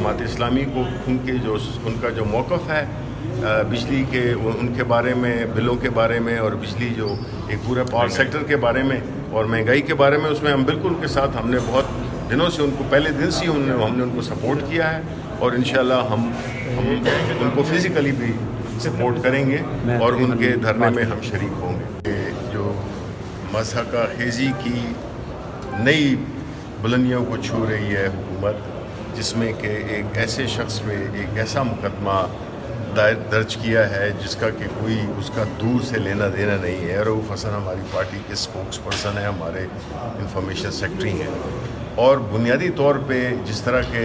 जमात इस्लामी को उनका जो मौक़िफ़ है बिजली के उनके बारे में, बिलों के बारे में और बिजली जो एक पूरे पावर सेक्टर के बारे में और महंगाई के बारे में, उसमें हम बिल्कुल उनके साथ हमने बहुत दिनों से उनको पहले दिन से हमने उनको सपोर्ट किया है और इंशाल्लाह हम उनको फिज़िकली भी सपोर्ट करेंगे और उनके धरने में हम शरीक होंगे। जो मज़हक़ा खेज़ी की नई बुलंदियों को छू रही है हुकूमत, जिसमें कि एक ऐसे शख्स पे एक ऐसा मुकदमा दर्ज किया है जिसका कि कोई उसका दूर से लेना देना नहीं है। रऊफ़ हसन हमारी पार्टी के स्पोक्स पर्सन है, हमारे इंफॉर्मेशन सेक्रेटरी हैं और बुनियादी तौर पे जिस तरह के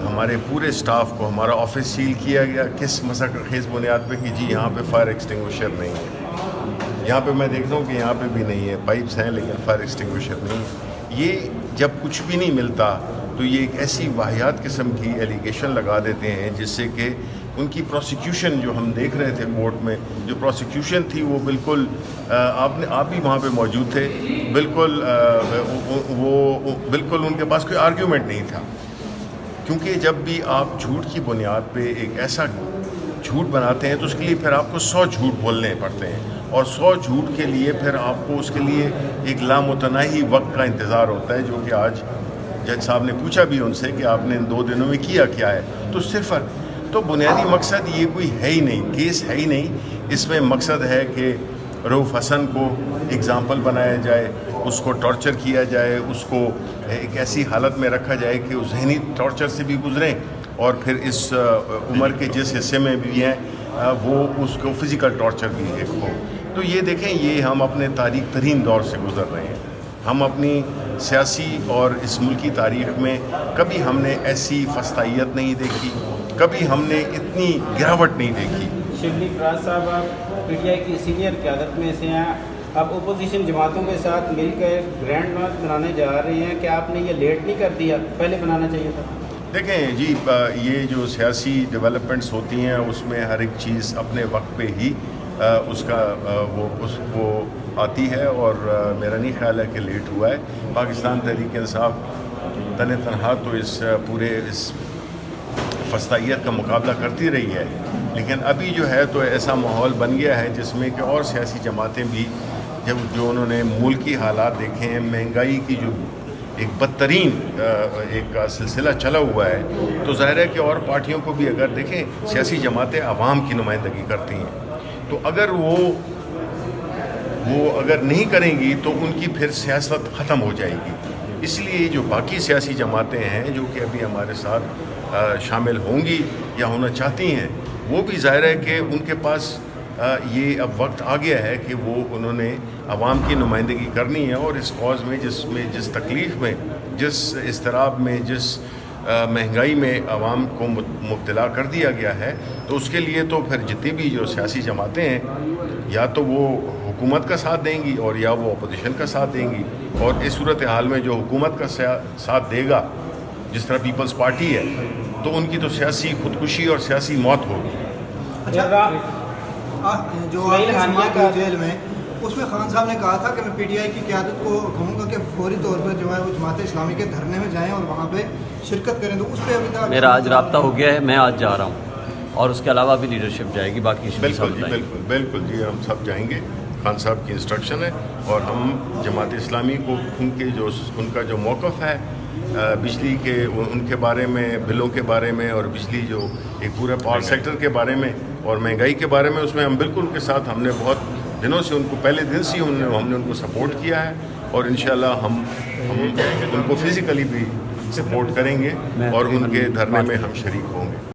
हमारे पूरे स्टाफ को हमारा ऑफिस सील किया गया, किस मज़हक़ा खेज़ बुनियाद पे कि जी यहाँ पे फायर एक्सटिंग्विशर नहीं है, यहाँ पे मैं देखता हूँ कि यहाँ पे भी नहीं है, पाइप्स हैं लेकिन फायर एक्सटिंग्विशर नहीं है। ये जब कुछ भी नहीं मिलता तो ये एक ऐसी वाहियात किस्म की एलिगेशन लगा देते हैं जिससे कि उनकी प्रोसिक्यूशन जो हम देख रहे थे कोर्ट में, जो प्रोसिक्यूशन थी वो बिल्कुल आप भी वहाँ पे मौजूद थे, बिल्कुल वो बिल्कुल उनके पास कोई आर्ग्यूमेंट नहीं था। क्योंकि जब भी आप झूठ की बुनियाद पे एक ऐसा झूठ बनाते हैं तो उसके लिए फिर आपको 100 झूठ बोलने पड़ते हैं और 100 झूठ के लिए फिर आपको उसके लिए एक लामुतनाही वक्त का इंतज़ार होता है, जो कि आज जज साहब ने पूछा भी उनसे कि आपने इन 2 दिनों में किया क्या है, तो सिर्फ तो बुनियादी मकसद ये कोई है ही नहीं, केस है ही नहीं। इसमें मकसद है कि रऊफ़ हसन को एग्ज़ाम्पल बनाया जाए, उसको टॉर्चर किया जाए, उसको एक ऐसी हालत में रखा जाए कि उस जहनी टॉर्चर से भी गुज़रें और फिर इस उम्र के जिस हिस्से में भी हैं वो उसको फ़िज़िकल टॉर्चर भी एक हो। तो ये देखें, ये हम अपने तारीख़ तरीन दौर से गुज़र रहे हैं। हम अपनी सियासी और इस मुल्क की तारीख़ में कभी हमने ऐसी फस्तायत नहीं देखी, कभी हमने इतनी गिरावट नहीं देखी। शिबली फराज साहब, आप पीटीआई की सीनियर क़यादत में से हैं, आप अपोजिशन जमातों के साथ मिलकर ग्रैंड मार्च बनाने जा रहे हैं, क्या आपने ये लेट नहीं कर दिया, पहले बनाना चाहिए था? देखें जी, ये जो सियासी डेवलपमेंट्स होती हैं उसमें हर एक चीज़ अपने वक्त पे ही वो आती है और मेरा नहीं ख्याल है कि लेट हुआ है। पाकिस्तान तहरीक इंसाफ तने तनहा तो इस पूरे इस फस्तायत का मुकाबला करती रही है, लेकिन अभी जो है तो ऐसा माहौल बन गया है जिसमें कि और सियासी जमातें भी जो उन्होंने मुल्क की हालात देखे हैं, महंगाई की जो एक बदतरीन एक सिलसिला चला हुआ है, तो ज़ाहिर है कि और पार्टियों को भी अगर देखें, सियासी जमातें आवाम की नुमाइंदगी करती हैं, तो अगर वो अगर नहीं करेंगी तो उनकी फिर सियासत ख़त्म हो जाएगी। इसलिए जो बाकी सियासी जमातें हैं जो कि अभी हमारे साथ शामिल होंगी या होना चाहती हैं, वो भी ज़ाहिर है कि उनके पास ये अब वक्त आ गया है कि वो उन्होंने आवाम की नुमाइंदगी करनी है और इस कॉज़ में जिस तकलीफ़ में, जिस इज़्तिराब में, जिस महंगाई में आवाम को मुब्तला कर दिया गया है, तो उसके लिए तो फिर जितनी भी जो सियासी जमातें हैं या तो वो हुकूमत का साथ देंगी और या वो अपोजिशन का साथ देंगी। और इस सूरत हाल में जो हुकूमत का साथ देगा, जिस तरह पीपल्स पार्टी है, तो उनकी तो सियासी खुदकुशी और सियासी मौत होगी। जो आपने जेल में उसमें खान साहब ने कहा था कि मैं पीटीआई की क़यादत को कहूँगा कि फौरी तौर पर जो है वो जमात इस्लामी के धरने में जाएं और वहाँ पे शिरकत करें, तो उस पर अभी तक मेरा आज रब्ता हो गया है, मैं आज जा रहा हूँ और उसके अलावा भी लीडरशिप जाएगी, बाकी बिल्कुल जी, हम सब जाएंगे। खान साहब की इंस्ट्रक्शन है और हम जमात इस्लामी को उनका जो मौक़िफ़ है बिजली के उनके बारे में, बिलों के बारे में और बिजली जो एक पूरे पावर सेक्टर के बारे में और महंगाई के बारे में, उसमें हम बिल्कुल उनके साथ हमने बहुत दिनों से उनको पहले दिन से हमने उनको सपोर्ट किया है और इंशाल्लाह हम उनको फिज़िकली भी सपोर्ट करेंगे और उनके धरने में हम शरीक होंगे।